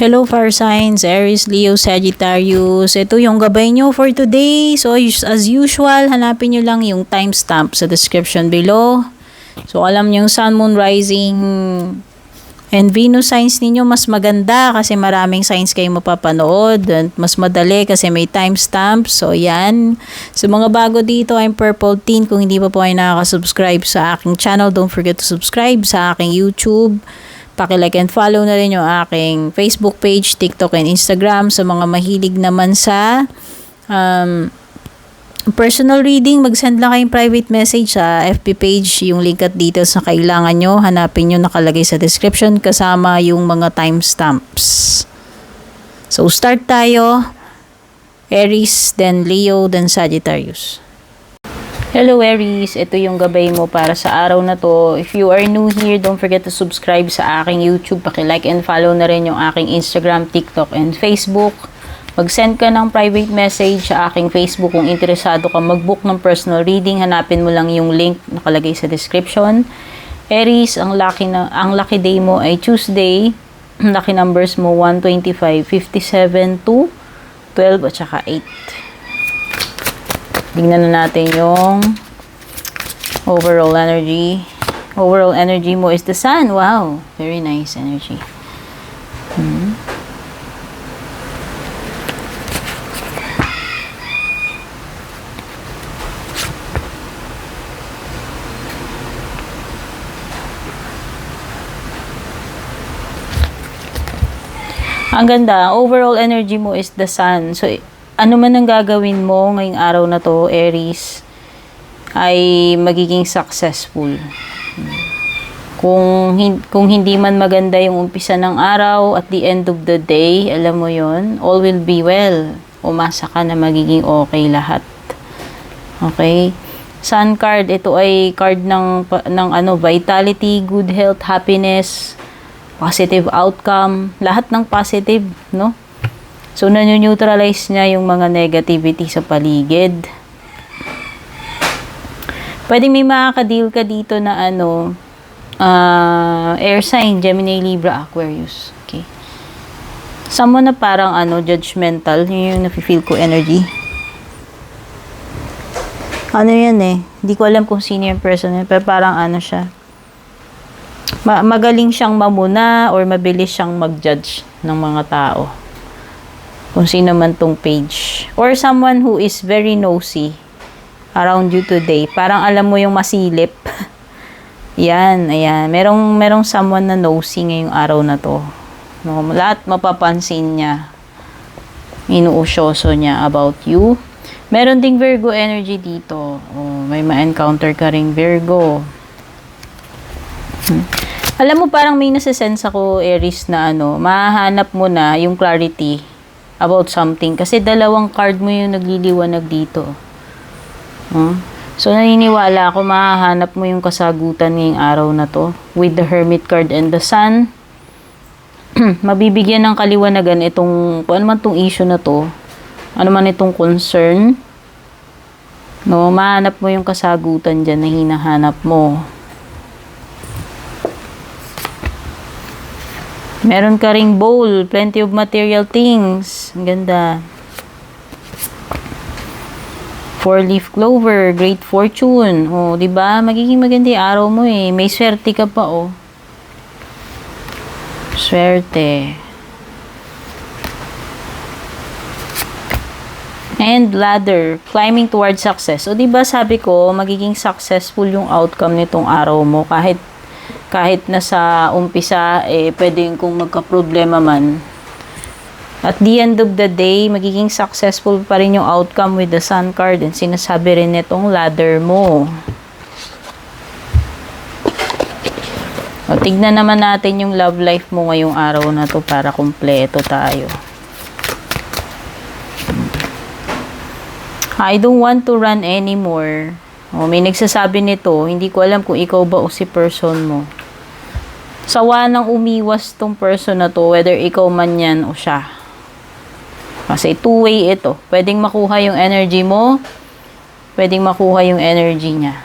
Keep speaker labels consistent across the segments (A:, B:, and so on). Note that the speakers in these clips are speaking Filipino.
A: Hello fire signs, Aries, Leo, Sagittarius. Ito yung gabay nyo for today. So as usual, hanapin nyo lang yung timestamp sa description below. So alam nyo yung Sun, Moon, Rising, and Venus signs ninyo mas maganda kasi maraming signs kayo mapapanood. And mas madali kasi may timestamp. So yan. So mga bago dito, I'm Purple Teen. Kung hindi pa po kayo nakaka-subscribe sa aking channel, don't forget to subscribe sa aking YouTube. Paki-like and follow na rin yung aking Facebook page, TikTok, and Instagram. Sa mga mahilig naman sa personal reading, mag-send lang kayong private message sa FB page. Yung link at details na kailangan nyo, hanapin nyo nakalagay sa description kasama yung mga timestamps. So, start tayo. Aries, then Leo, then Sagittarius. Hello Aries, ito yung gabay mo para sa araw na to. If you are new here, don't forget to subscribe sa aking YouTube. Paki-like and follow na rin yung aking Instagram, TikTok, and Facebook. Mag-send ka ng private message sa aking Facebook kung interesado ka mag-book ng personal reading. Hanapin mo lang yung link nakalagay sa description. Aries, ang lucky day mo ay Tuesday. Lucky numbers mo 125, 57, 2, 12 at saka 8. Tingnan na natin yung overall energy. Overall energy mo is the Sun. Wow, very nice energy. Ang ganda, overall energy mo is the Sun. So, ano man ang gagawin mo ngayong araw na to, Aries, ay magiging successful. Kung hindi man maganda yung umpisa ng araw, at the end of the day, alam mo yon, all will be well. Umasa ka na magiging okay lahat. Okay? Sun card, ito ay card ng vitality, good health, happiness, positive outcome, lahat ng positive, no? So, nanyo-neutralize niya yung mga negativity sa paligid. Pwede may makaka-deal ka dito na air sign, Gemini, Libra, Aquarius. Okay. Someone na parang judgmental, yun yung nafe-feel ko energy. Ano yan eh, hindi ko alam kung sino yung person yun, pero parang siya. Magaling siyang mamuna or mabilis siyang mag-judge ng mga tao. Kung sino man tong page. Or someone who is very nosy around you today. Parang alam mo yung masilip. Yan, ayan. Merong someone na nosy ngayong araw na to. No, lahat mapapansin niya. Inuusyoso niya about you. Meron ding Virgo energy dito. Oh, may ma-encounter ka ring Virgo. Alam mo, parang may nasa-sense ako, Aries, na mahahanap mo na yung clarity about something. Kasi dalawang card mo yung nagliliwanag dito. So, naniniwala ako mahahanap mo yung kasagutan ngayong araw na to. With the Hermit card and the Sun. Mabibigyan ng kaliwanagan itong, kung ano man itong issue na to. Ano man itong concern. No, mahanap mo yung kasagutan dyan na hinahanap mo. Meron ka ring bowl, plenty of material things. Ang ganda. 4-leaf clover, great fortune. Oh, 'di ba? Magiging maganda 'yung araw mo eh. May swerte ka pa oh. Swerte. And ladder, climbing towards success. O 'di ba sabi ko, magiging successful 'yung outcome nitong araw mo kahit na sa umpisa, pwedeng kung magka-problema man. At the end of the day, magiging successful pa rin yung outcome with the Sun card. And sinasabi rin itong ladder mo. O, tignan naman natin yung love life mo ngayong araw na to para kumpleto tayo. I don't want to run anymore. O, may nagsasabi nito, hindi ko alam kung ikaw ba o si person mo. Sawa nang umiwas tong person na to, whether ikaw man yan o siya. Kasi two-way ito. Pwedeng makuha yung energy mo, pwedeng makuha yung energy niya.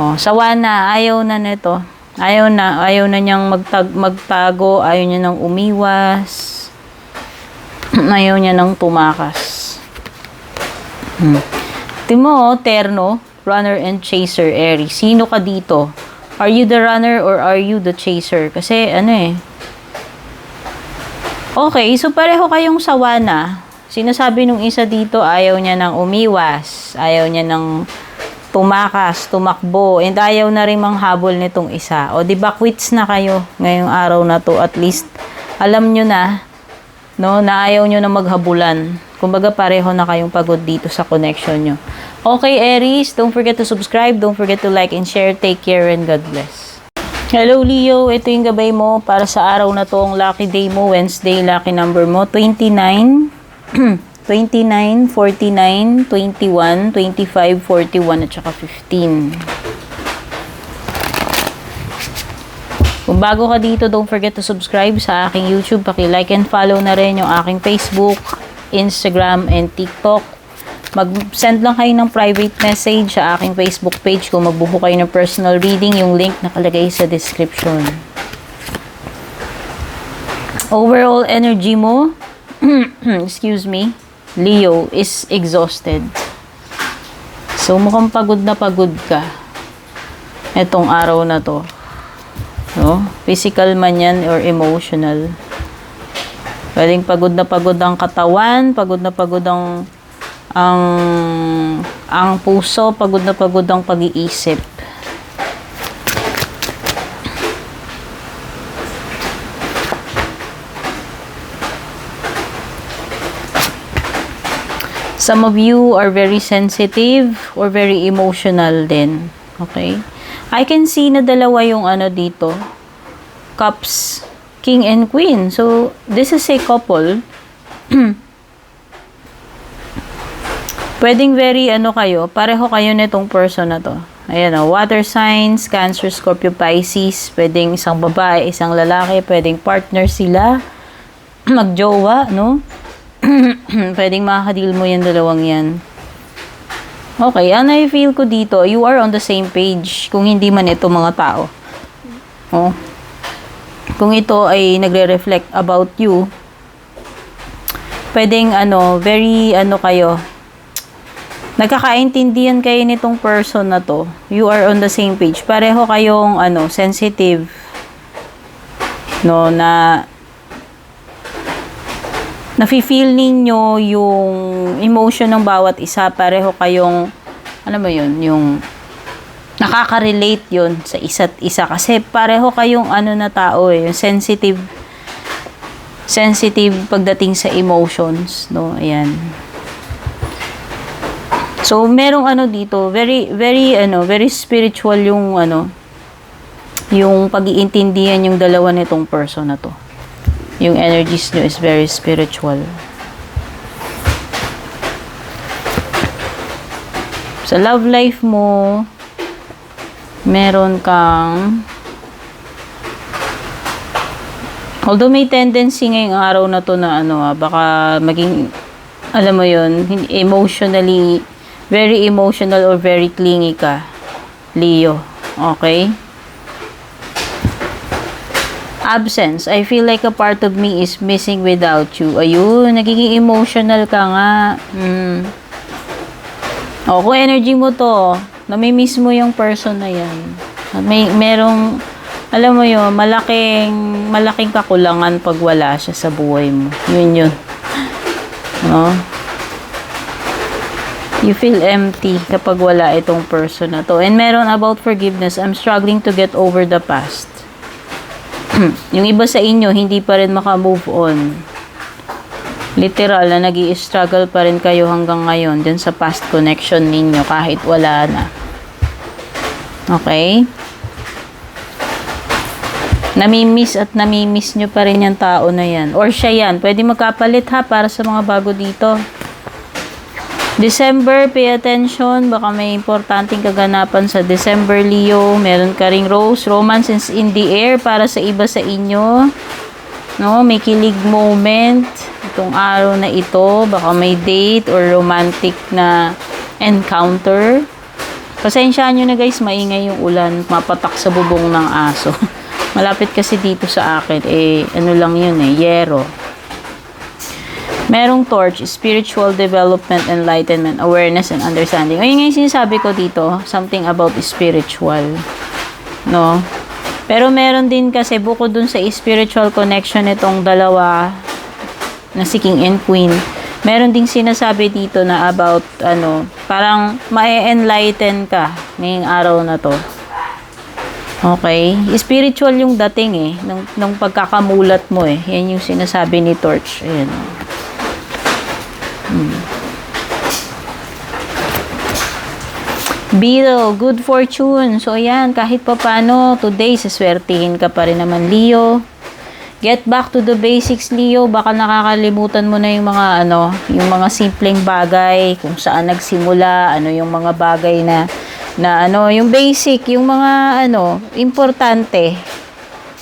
A: O, sawa na, ayaw na nito. Ayaw na niyang magtago, ayaw niya nang umiwas. Ayaw niya ng tumakas. Timo, terno, runner and chaser, Aries. Sino ka dito? Are you the runner or are you the chaser? Kasi ano eh. Okay, so pareho kayong sawa na. Sinasabi nung isa dito, ayaw niya ng umiwas. Ayaw niya ng tumakas, tumakbo. And ayaw na rin manghabol nitong isa. O diba quits na kayo ngayong araw na to. At least, alam nyo na, no, na ayaw nyo na maghabulan. Kumbaga pareho na kayong pagod dito sa connection nyo. Okay, Aries, don't forget to subscribe, don't forget to like and share. Take care and God bless. Hello, Leo. Ito yung gabay mo para sa araw na to. Ang lucky day mo, Wednesday, lucky number mo, 29, 29, 49, 21, 25, 41, at saka 15. Kung bago ka dito, don't forget to subscribe sa aking YouTube. Paki-like and follow na rin yung aking Facebook, Instagram, and TikTok. Mag-send lang kayo ng private message sa aking Facebook page kung magbuko kayo ng personal reading. Yung link nakalagay sa description. Overall energy mo, excuse me, Leo, is exhausted. So, mukhang pagod na pagod ka etong araw na to. No? Physical man yan or emotional. Pwedeng pagod na pagod ang katawan, pagod na pagod ang puso, pagod na pagod ang pag-iisip. Some of you are very sensitive or very emotional din. Okay? I can see na dalawa yung ano dito. Cups, King and Queen. So, this is a couple. Pwedeng very ano kayo, pareho kayo nitong person na to. Ayan o, water signs, Cancer, Scorpio, Pisces. Pwedeng isang babae, isang lalaki. Pwedeng partner sila. Magjowa, no? Pwedeng makakadil mo yung dalawang yan. Okay, ano I feel ko dito? You are on the same page. Kung hindi man ito mga tao. Oh. Kung ito ay nagre-reflect about you, pwedeng ano, very ano kayo, nagkakaintindihan kayo nitong person na to. You are on the same page. Pareho kayong ano, sensitive. No, na nafe-feel ninyo yung emotion ng bawat isa. Pareho kayong, ano ba yun, yung nakaka-relate yun sa isa't isa. Kasi pareho kayong ano na tao eh, yung sensitive pagdating sa emotions, no, ayan. So, merong ano dito, very spiritual yung ano, yung pag-iintindihan yung dalawa nitong person na to. Yung energies nyo is very spiritual. Sa love life mo, meron kang, although may tendency ngayong araw na to na ano, baka maging, alam mo yun, emotionally, very emotional or very clingy ka, Leo. Okay? Absence. I feel like a part of me is missing without you. Ayun, nagiging emotional ka nga. O, kung energy mo to, namimiss mo yung person na yan. Merong, alam mo yun, malaking kakulangan pag wala siya sa buhay mo. Yun. No? You feel empty kapag wala itong person na to. And meron about forgiveness. I'm struggling to get over the past. Yung iba sa inyo, hindi pa rin maka-move on. Literal na nag-i-struggle pa rin kayo hanggang ngayon dyan sa past connection ninyo kahit wala na. Okay? Namimiss nyo pa rin yung tao na yan. Or siya yan. Pwede magkapalit ha para sa mga bago dito. December, pay attention. Baka may importanteng kaganapan sa December, Leo. Meron ka ring romance is in the air para sa iba sa inyo. No, may kilig moment. Itong araw na ito, baka may date or romantic na encounter. Pasensyaan nyo na guys, maingay yung ulan. Mapatak sa bubong ng aso. Malapit kasi dito sa akin. Ano lang yun yero. Merong torch, spiritual development, enlightenment, awareness, and understanding. Ayun nga yung sinasabi ko dito, something about spiritual. No? Pero meron din kasi, bukod dun sa spiritual connection itong dalawa, na si King and Queen, meron ding sinasabi dito na about, parang ma-enlighten ka ngayong araw na to. Okay? Spiritual yung dating nung pagkakamulat mo Yan yung sinasabi ni Torch. Ayan. Beetle, good fortune. So, ayan, kahit pa paano, today, saswertihin ka pa rin naman, Leo. Get back to the basics, Leo. Baka nakakalimutan mo na yung mga, yung mga simpleng bagay, kung saan nagsimula, yung mga bagay na yung basic, yung mga, importante.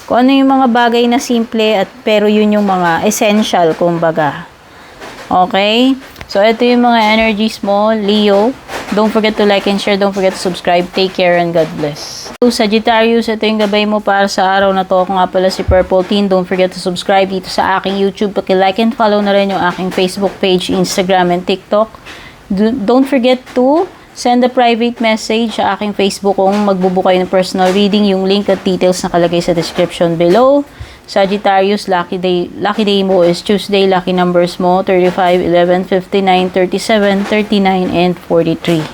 A: Kung ano yung mga bagay na simple, pero yun yung mga essential, kumbaga. Okay? So, ito yung mga energies mo, Leo. Don't forget to like and share. Don't forget to subscribe. Take care and God bless. So, Sagittarius, ito yung gabay mo para sa araw na to. Ako nga pala si Purple Teen. Don't forget to subscribe dito sa aking YouTube. Paki-like and follow na rin yung aking Facebook page, Instagram, and TikTok. Don't forget to send a private message sa aking Facebook kung magbubuka kayo ng personal reading. Yung link at details nakalagay sa description below. Sagittarius, lucky day mo is Tuesday. Lucky numbers mo 35, 11, 59, 37, 39, and 43.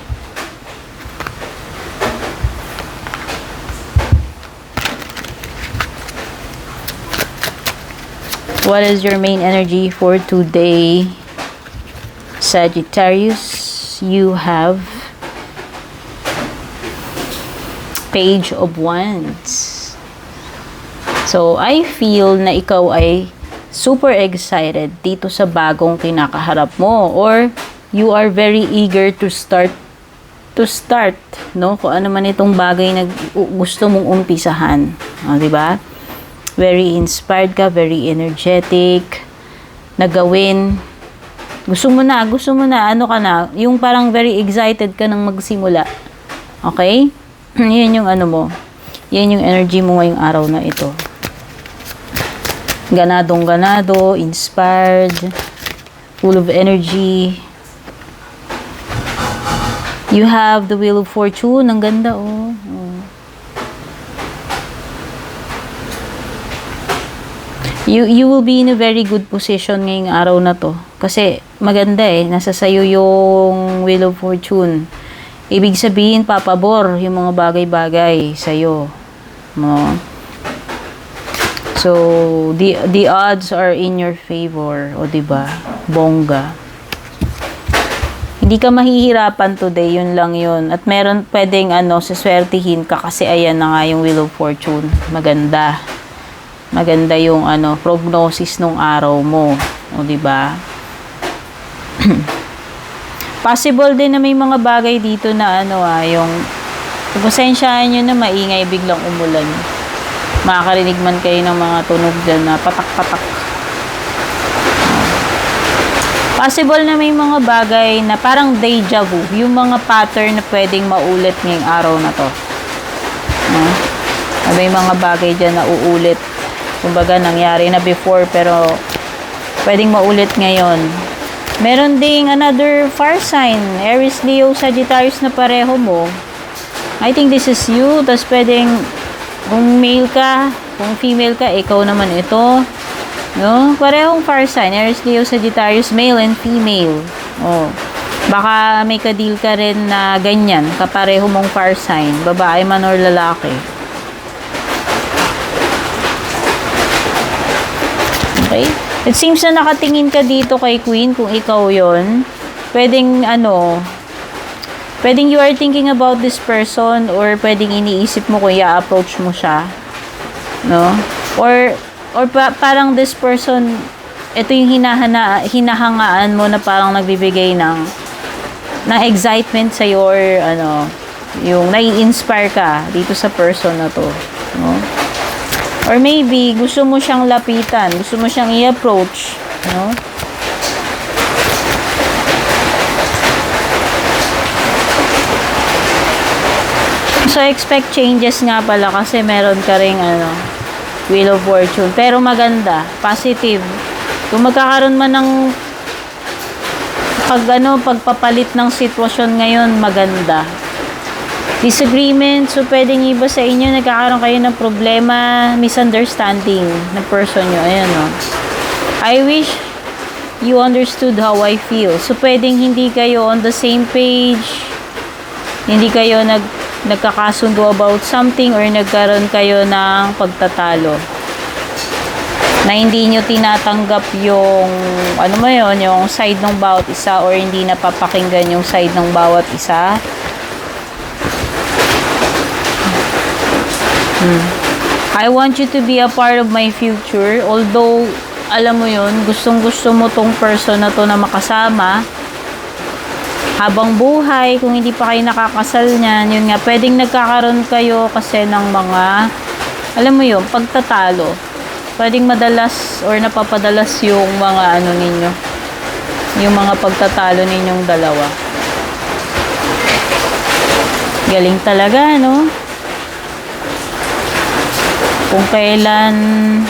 A: What is your main energy for today, Sagittarius? You have Page of Wands. So, I feel na ikaw ay super excited dito sa bagong kinakaharap mo, or you are very eager to start, no? Kung ano man itong bagay na gusto mong umpisahan, di ba? Very inspired ka, very energetic, na gawin. Gusto mo na, yung parang very excited ka nang magsimula. Okay? Yan yung yan yung energy mo ngayong araw na ito. Ganadong-ganado, inspired, full of energy. You have the Wheel of Fortune. Ang ganda, You will be in a very good position ngayong araw na to. Kasi maganda nasa sayo yung Wheel of Fortune. Ibig sabihin, papabor yung mga bagay-bagay sa'yo. No? So, the odds are in your favor. O, diba? Bongga. Hindi ka mahihirapan today. Yun lang yun. At meron pwedeng, saswertihin ka kasi ayan na nga yung Wheel of Fortune. Maganda. Maganda yung, prognosis nung araw mo. O, diba? Possible din na may mga bagay dito na, yung pasensyahan nyo na maingay biglang umulan. Makakarinig man kayo ng mga tunog dyan na patak-patak. Possible na may mga bagay na parang deja vu. Yung mga pattern na pwedeng maulit ngayong araw na to. May mga bagay dyan na uulit. Kumbaga, nangyari na before pero pwedeng maulit ngayon. Meron ding another fire sign. Aries, Leo, Sagittarius na pareho mo. I think this is you. Tapos pwedeng kung male ka, kung female ka, ikaw naman ito. No? Parehong fire sign. Aries, Leo, Sagittarius, male and female. Baka may kadil ka rin na ganyan, kapareho mong fire sign. Babae man or lalaki. Okay? It seems na nakatingin ka dito kay Queen kung ikaw yon. Pwedeng pwedeng you are thinking about this person, or pwedeng iniisip mo kung i-approach mo siya. No? Or parang this person, ito yung hinahangaan mo na parang nagbibigay ng excitement sa'yo, or yung nai-inspire ka dito sa person na to. No? Or maybe, gusto mo siyang lapitan, gusto mo siyang i-approach. No? So, expect changes nga pala kasi meron ka ring Wheel of Fortune. Pero maganda, positive. Kung magkakaroon man ng pagpapalit ng sitwasyon ngayon, maganda. Disagreement, so pwedeng iba sa inyo, nagkakaroon kayo ng problema, misunderstanding ng person nyo. Ayan, no? I wish you understood how I feel. So, pwedeng hindi kayo on the same page, hindi kayo nagkakasundo about something, or nagkaroon kayo ng pagtatalo. Na hindi nyo tinatanggap yung, yung side ng bawat isa, or hindi napapakinggan yung side ng bawat isa. I want you to be a part of my future. Although, alam mo yun, gustong-gusto mo tong person na to na makasama habang buhay, kung hindi pa kayo nakakasal niyan, yun nga, pwedeng nagkakaroon kayo kasi ng mga, alam mo yun, pagtatalo. Pwedeng madalas or napapadalas yung mga ninyo, yung mga pagtatalo ninyong dalawa. Galing talaga, no? Kung kailan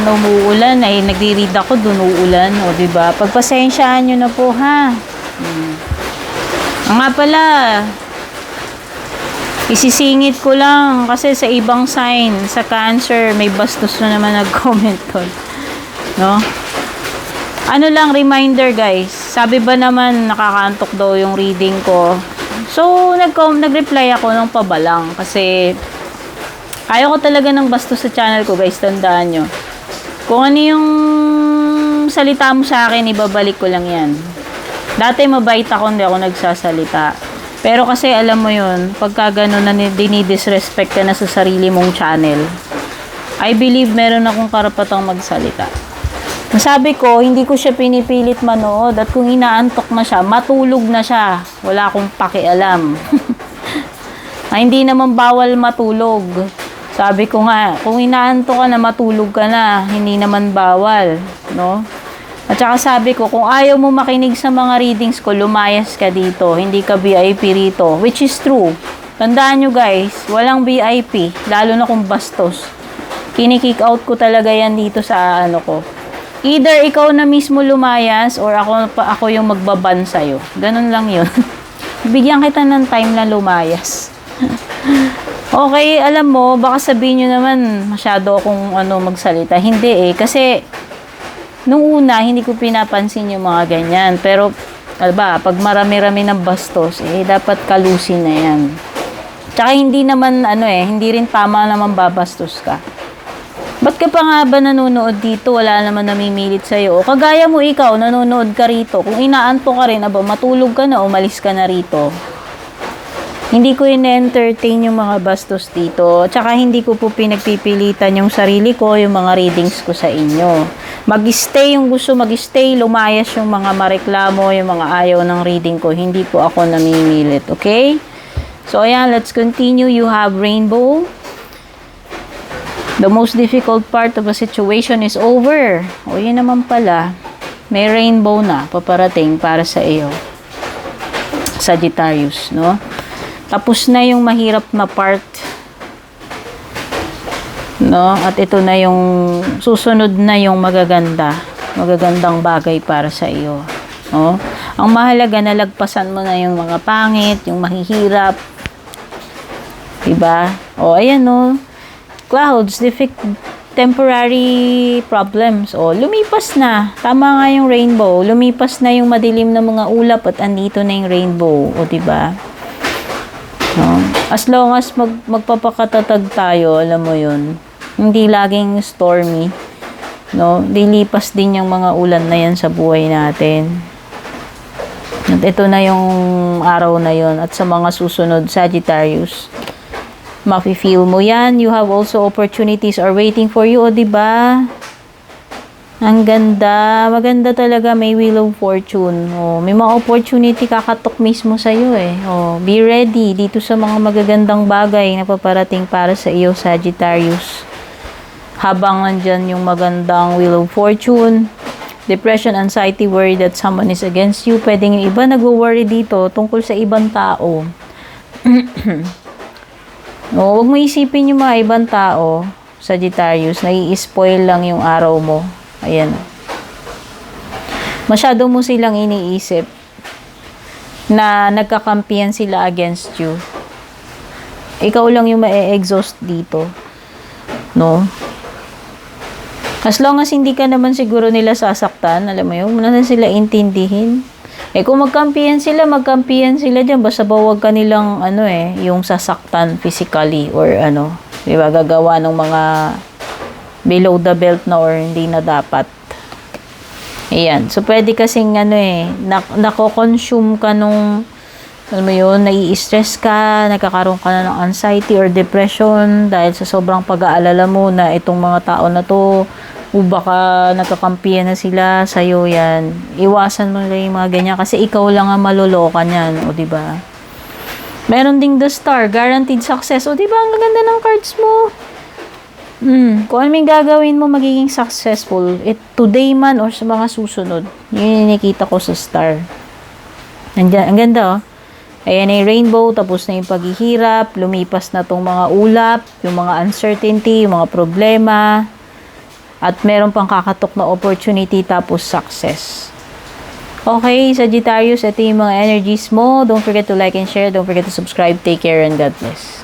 A: umuulan, ay nagre-read ako, dun uulan, o diba? Pagpasensyaan nyo na po, ha? Nga pala, isisingit ko lang, kasi sa ibang sign, sa Cancer, may bastos na naman nag-comment doon. No? Ano lang, reminder guys, sabi ba naman, nakakaantok daw yung reading ko. So, nag-reply ako ng pabalang, kasi ayaw ko talaga ng bastos sa channel ko, guys. Tandaan nyo. Kung ano yung salita mo sa akin, ibabalik ko lang yan. Dati mabait ako, hindi ako nagsasalita. Pero kasi alam mo yun, pagka gano'n na dinidisrespect ka na sa sarili mong channel, I believe meron akong karapatang magsalita. Sabi ko, hindi ko siya pinipilit manood. At kung inaantok na siya, matulog na siya. Wala akong pakialam. Hindi naman bawal matulog. Sabi ko nga, kung inaanto ka na, matulog ka na, hindi naman bawal, no? At saka sabi ko, kung ayaw mo makinig sa mga readings ko, lumayas ka dito, hindi ka VIP rito, which is true. Tandaan nyo guys, walang VIP, lalo na kung bastos. Kinikick out ko talaga yan dito sa ko. Either ikaw na mismo lumayas, or ako yung magbaban sa'yo. Ganun lang yun. Bigyan kita ng time na lumayas. Okay, alam mo, baka sabihin nyo naman, masyado akong magsalita. Hindi kasi, nung una, hindi ko pinapansin yung mga ganyan. Pero, pag marami-rami ng bastos, dapat kalusin na yan. Tsaka hindi naman, hindi rin tama naman babastos ka. Ba't ka pa nga ba nanonood dito? Wala naman namimilit sa'yo. O kagaya mo ikaw, nanonood ka rito. Kung inaanto ka rin, matulog ka na, umalis ka na rito. Hindi ko in-entertain yung mga bastos dito. Tsaka hindi ko po pinagpipilitan yung sarili ko, yung mga readings ko sa inyo. Mag-stay yung gusto mag-stay, lumayas yung mga mareklamo, yung mga ayaw ng reading ko. Hindi po ako namimilit, okay? So, ayan, let's continue. You have rainbow. The most difficult part of a situation is over. O, yun naman pala. May rainbow na paparating para sa iyo. Sagittarius, no? Tapos na yung mahirap na part, no? At ito na yung susunod na yung magagandang bagay para sa iyo, no? Ang mahalaga, nalagpasan mo na yung mga pangit, yung mahihirap, diba? O ayan, no? Clouds, temporary problems. O, lumipas na. Tama nga yung rainbow. Lumipas na yung madilim na mga ulap at andito na yung rainbow. O, diba? No? As long as magpapakatatag tayo, alam mo yun, hindi laging stormy, no? Dilipas din yung mga ulan na yan sa buhay natin. At ito na yung araw na yun. At sa mga susunod, Sagittarius, mafe-feel mo yan. You have also opportunities are waiting for you, o diba? Ang ganda. Maganda talaga, may wheel of fortune. Oh, may mga opportunity kakatok mismo sa iyo Oh, be ready dito sa mga magagandang bagay na paparating para sa iyo, Sagittarius. Habang nandyan yung magandang wheel of fortune, depression, anxiety, worry that someone is against you. Pwedeng yung iba nagwo-worry dito tungkol sa ibang tao. No, huwag mo isipin yung mga ibang tao, Sagittarius, nai-spoil lang yung araw mo. Ayan. Masyado mo silang iniisip na nagkakampihan sila against you. Ikaw lang yung ma-exhaust dito. No? As long as hindi ka naman siguro nila sasaktan, alam mo yun, muna na sila intindihin. Kung magkampihan sila dyan, basta bawag ka nilang, yung sasaktan physically or di ba, gagawa ng mga below the belt na or hindi na dapat. Ayan. So, pwede kasing, nako-consume ka nung, alam mo yun, nai-stress ka, nagkakaroon ka na ng anxiety or depression dahil sa sobrang pag-aalala mo na itong mga tao na to, o baka nagkakampihan na sila sa'yo yan. Iwasan mo lang yung mga ganyan kasi ikaw lang ang maloloka niyan, o diba? Meron ding the star, guaranteed success. O diba, ang ganda ng cards mo. Kung ano yung gagawin mo, magiging successful. Today man or sa mga susunod. Yun yung nakita ko sa star. Nandyan, ang ganda oh. Ayan yung rainbow, tapos na yung paghihirap, lumipas na tong mga ulap, yung mga uncertainty, yung mga problema, at meron pang kakatok na opportunity, tapos success. Okay, Sagittarius, ito yung mga energies mo. Don't forget to like and share. Don't forget to subscribe. Take care and God bless.